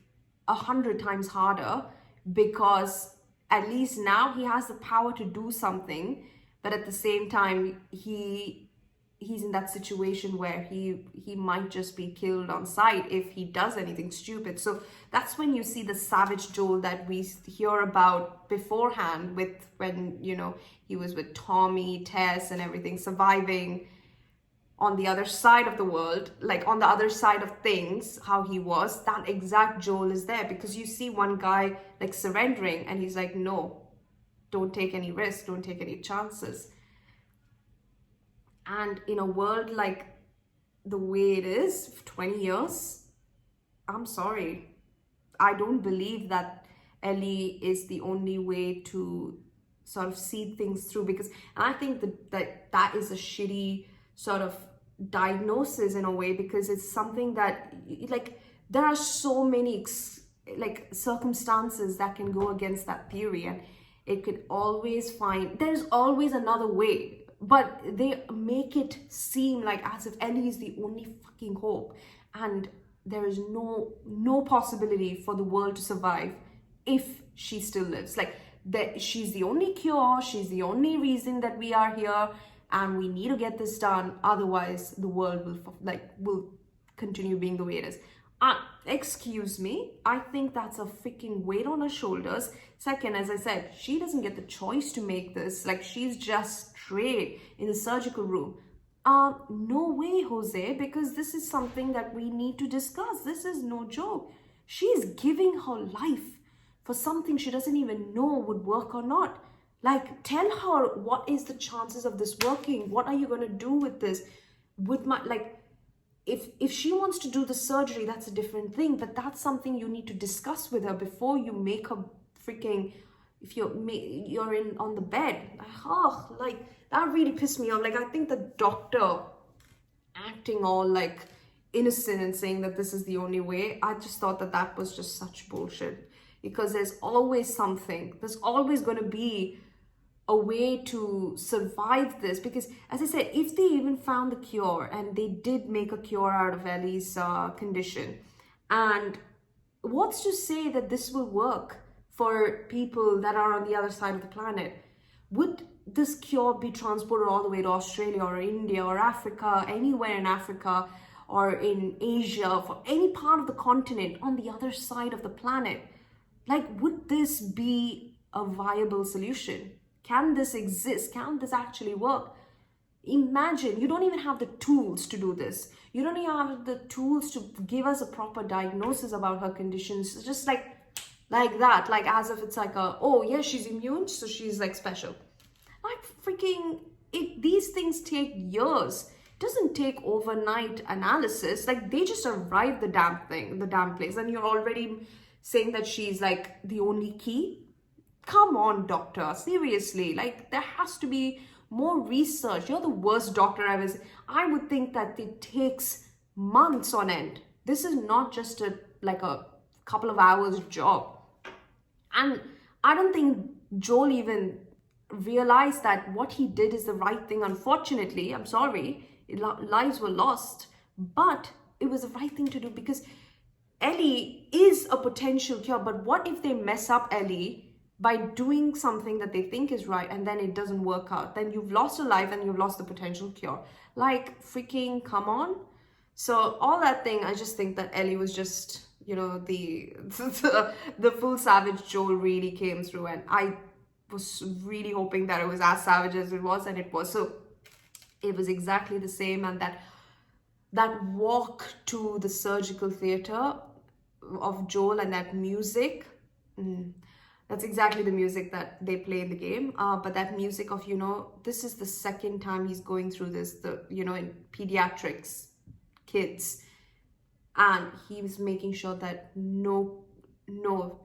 100 times harder, because at least now he has the power to do something, but at the same time he's in that situation where he might just be killed on sight if he does anything stupid. So that's when you see the savage Joel that we hear about beforehand, with when he was with Tommy, Tess and everything, surviving on the other side of the world, like on the other side of things, how he was. That exact Joel is there, because you see one guy like surrendering and he's like, no, don't take any risks, don't take any chances. And in a world like the way it is, 20 years, I'm sorry, I don't believe that Ellie is the only way to sort of see things through, because, and I think that is a shitty sort of diagnosis in a way, because it's something that, like, there are so many like circumstances that can go against that theory, and it could always there's always another way, but they make it seem like as if Ellie is the only fucking hope, and there is no possibility for the world to survive if she still lives. Like, that she's the only cure, she's the only reason that we are here, and we need to get this done, otherwise the world will continue being the way it is. Excuse me, I think that's a freaking weight on her shoulders. Second, as I said, she doesn't get the choice to make this. Like, she's just straight in the surgical room. No way, Jose, because this is something that we need to discuss. This is no joke. She's giving her life for something she doesn't even know would work or not. Like, tell her, what is the chances of this working? What are you going to do with this? With my, like, if she wants to do the surgery, that's a different thing, but that's something you need to discuss with her before you make her freaking, if you're in on the bed. Oh, like, that really pissed me off. Like, I think the doctor acting all like innocent and saying that this is the only way, I just thought that was just such bullshit, because there's always something, there's always going to be a way to survive this, because as I said, if they even found the cure, and they did make a cure out of Ellie's condition, and what's to say that this will work for people that are on the other side of the planet? Would this cure be transported all the way to Australia or India or Africa, anywhere in Africa or in Asia, for any part of the continent on the other side of the planet? Like, would this be a viable solution? Can this exist? Can this actually work? Imagine, you don't even have the tools to do this. You don't even have the tools to give us a proper diagnosis about her conditions. Just like that, like as if it's like oh yeah, she's immune, so she's like special. Like freaking, these things take years. It doesn't take overnight analysis. Like, they just arrived the damn place, and you're already saying that she's like the only key. Come on, doctor, seriously, like there has to be more research. You're the worst doctor I've ever seen. I would think that it takes months on end. This is not just a couple of hours job. And I don't think Joel even realized that what he did is the right thing. Unfortunately, I'm sorry, lives were lost, but it was the right thing to do, because Ellie is a potential cure. But what if they mess up Ellie by doing something that they think is right, and then it doesn't work out? Then you've lost a life and you've lost the potential cure. Like, freaking come on. So all that thing, I just think that Ellie was just, the full savage Joel really came through, and I was really hoping that it was as savage as it was, and it was. So it was exactly the same. And that walk to the surgical theater of Joel, and that music, that's exactly the music that they play in the game. But that music of, this is the second time he's going through this, in pediatrics, kids. And he was making sure that no,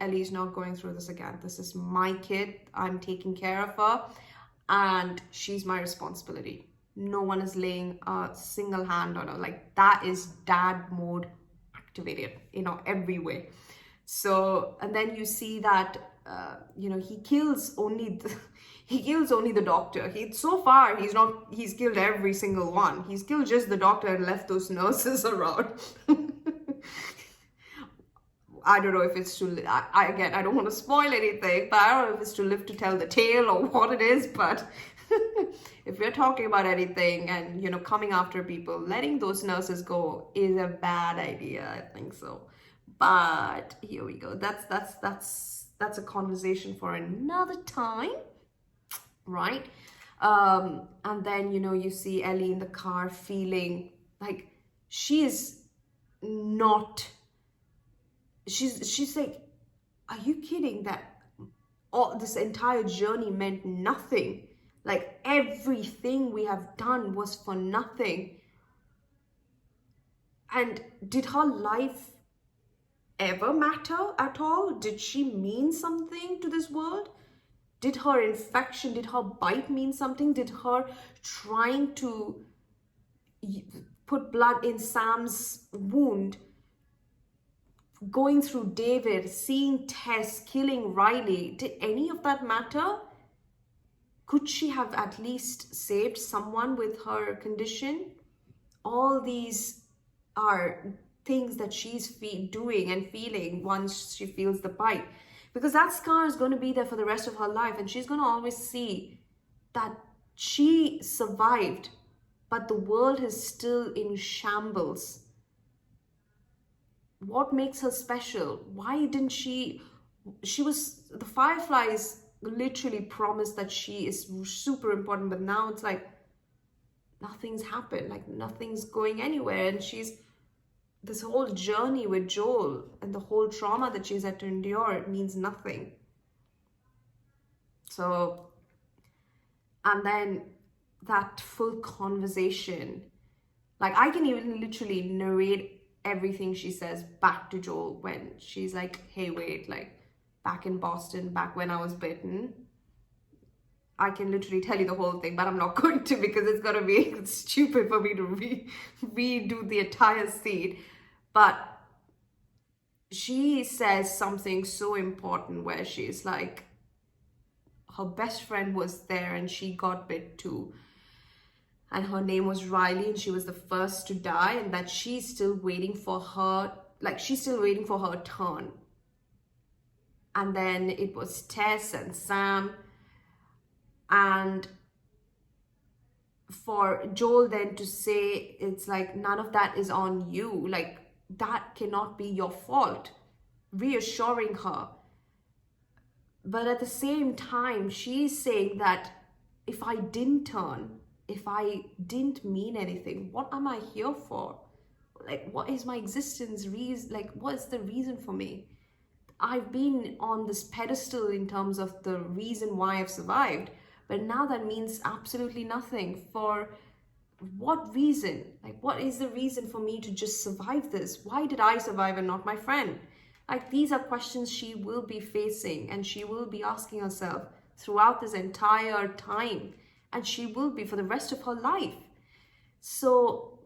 Ellie's not going through this again. This is my kid. I'm taking care of her, and she's my responsibility. No one is laying a single hand on her. Like, that is dad mode activated, every way. So, and then you see that, he kills only the doctor. So far, he's killed every single one. He's killed just the doctor and left those nurses around. I don't know if it's to, I don't want to spoil anything, but I don't know if it's to live to tell the tale or what it is, but if we're talking about anything and, coming after people, letting those nurses go is a bad idea. I think so. But here we go. That's a conversation for another time, right? And then, you see Ellie in the car feeling like she's like, are you kidding that this entire journey meant nothing? Like, everything we have done was for nothing. And did her life ever matter at all? Did she mean something to this world? Did her infection, did her bite mean something? Did her trying to put blood in Sam's wound, going through David, seeing Tess, killing Riley, did any of that matter? Could she have at least saved someone with her condition? All these are things that she's doing and feeling once she feels the bite. Because that scar is going to be there for the rest of her life, and she's going to always see that she survived, but the world is still in shambles. What makes her special? Why didn't the Fireflies literally promised that she is super important, but now it's like nothing's happened, like nothing's going anywhere, and this whole journey with Joel and the whole trauma that she's had to endure, it means nothing. So, and then that full conversation, like I can even literally narrate everything she says back to Joel when she's like, hey, wait, like back in Boston, back when I was bitten. I can literally tell you the whole thing, but I'm not going to, because it's going to be stupid for me to redo the entire scene. But she says something so important where she's like, her best friend was there and she got bit too. And her name was Riley and she was the first to die, and that she's still waiting for her, like she's still waiting for her turn. And then it was Tess and Sam. And for Joel then to say, it's like, none of that is on you. Like, that cannot be your fault. Reassuring her. But at the same time, she's saying that if I didn't turn, if I didn't mean anything, what am I here for? Like, what is my existence reason? Like, what's the reason for me? I've been on this pedestal in terms of the reason why I've survived, but now that means absolutely nothing. For what reason? Like, what is the reason for me to just survive this? Why did I survive and not my friend? Like, these are questions she will be facing and she will be asking herself throughout this entire time, and she will be for the rest of her life. So,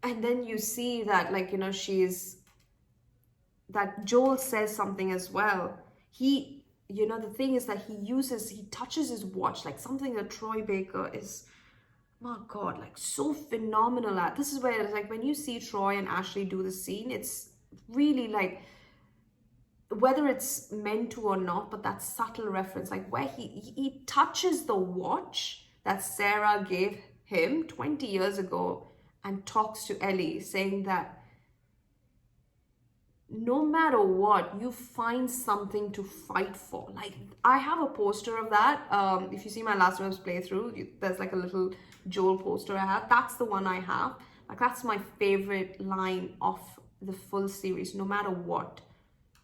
and then you see that, like, you know, that Joel says something as well. He, you know, the thing is that he touches his watch, like something that Troy Baker is, my God, like so phenomenal at. This is where it's like, when you see Troy and Ashley do the scene, it's really like, whether it's meant to or not, but that subtle reference, like where he touches the watch that Sarah gave him 20 years ago and talks to Ellie, saying that no matter what, you find something to fight for. Like, I have a poster of that. If you see my Last of Us playthrough, there's like a little Joel poster I have. That's the one I have. Like, that's my favorite line of the full series. No matter what,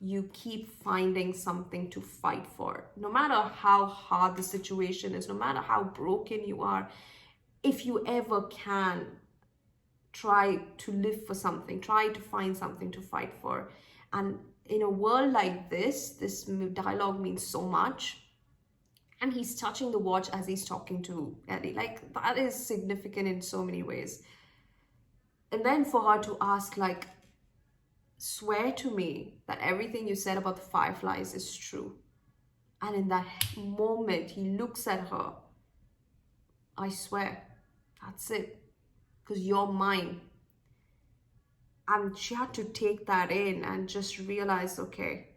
you keep finding something to fight for. No matter how hard the situation is, no matter how broken you are, if you ever can, try to live for something, try to find something to fight for. And in a world like this dialogue means so much. And he's touching the watch as he's talking to Ellie. Like, that is significant in so many ways. And then for her to ask, like, swear to me that everything you said about the Fireflies is true. And in that moment, he looks at her. I swear, that's it. Because you're mine. And she had to take that in and just realize, okay,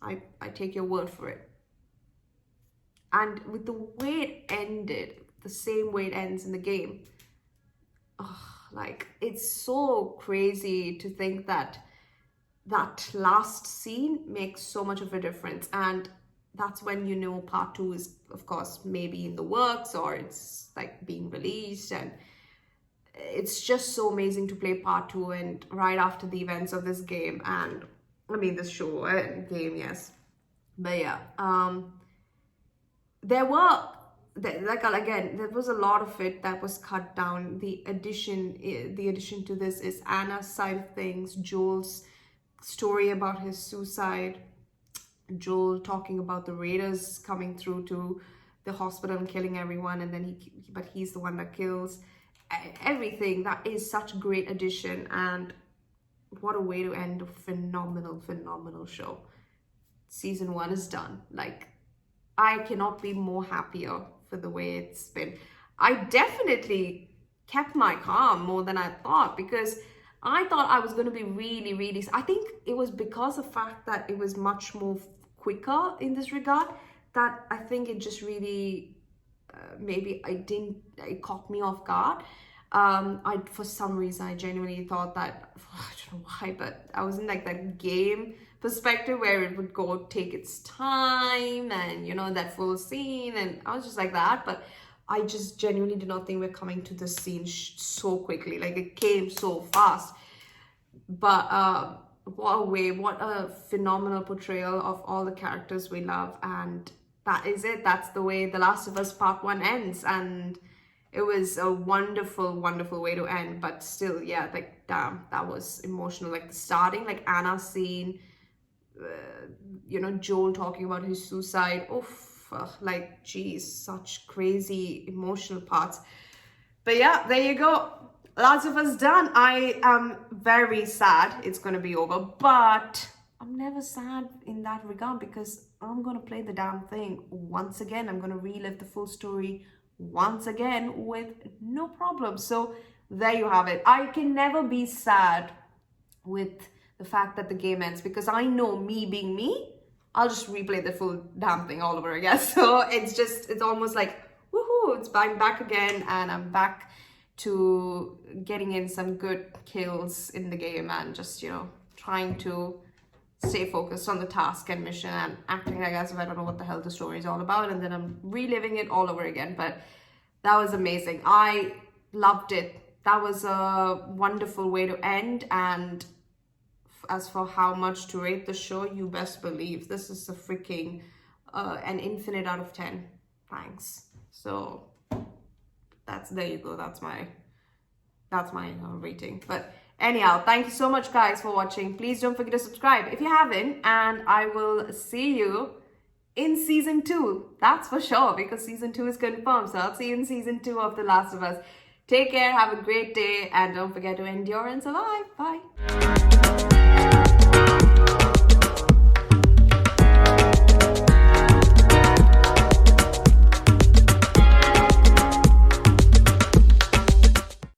I take your word for it. And with the way it ended, the same way it ends in the game, like, it's so crazy to think that that last scene makes so much of a difference. And that's when you know part 2 is, of course, maybe in the works, or it's like being released. And it's just so amazing to play part 2 and right after the events of this game. And I mean, this show, game, yes. But yeah, there was a lot of it that was cut down. The addition to this is Anna's side of things, Joel's story about his suicide, Joel talking about the raiders coming through to the hospital and killing everyone, and then but he's the one that kills. Everything that is such a great addition, and what a way to end a phenomenal show. Season 1 is done. Like, I cannot be more happier for the way it's been. I definitely kept my calm more than I thought, because I thought I was going to be really, I think it was because of the fact that it was much more quicker in this regard, that I think it just really, it caught me off guard. For some reason, I genuinely thought that, I don't know why, but I was in like that game perspective where it would go take its time and, you know, that full scene, and I was just like that. But I just genuinely did not think we're coming to this scene so quickly. Like, it came so fast. But what a phenomenal portrayal of all the characters we love. And that is it. That's the way The Last of Us Part 1 ends. And it was a wonderful way to end. But still, yeah, like, damn, that was emotional. Like, the starting, like, Anna's scene, you know, Joel talking about his suicide. Like, geez, such crazy emotional parts. But yeah, there you go. Last of Us done. I am very sad it's going to be over, but I'm never sad in that regard because I'm going to play the damn thing once again. I'm going to relive the full story once again with no problem. So there you have it. I can never be sad with the fact that the game ends because I know, me being me, I'll just replay the full damn thing all over again. So it's almost like, woohoo, I'm back again, and I'm back to getting in some good kills in the game and just, you know, trying to stay focused on the task and mission and acting like as if I don't know what the hell the story is all about, and then I'm reliving it all over again. But that was amazing. I loved it. That was a wonderful way to end. And as for how much to rate the show, you best believe this is a freaking an infinite out of 10. Thanks. So there you go. That's my rating. But anyhow, thank you so much, guys, for watching. Please don't forget to subscribe if you haven't, and I will see you in season 2. That's for sure, because season 2 is confirmed. So I'll see you in season 2 of The Last of Us. Take care, have a great day, and don't forget to endure and survive. Bye.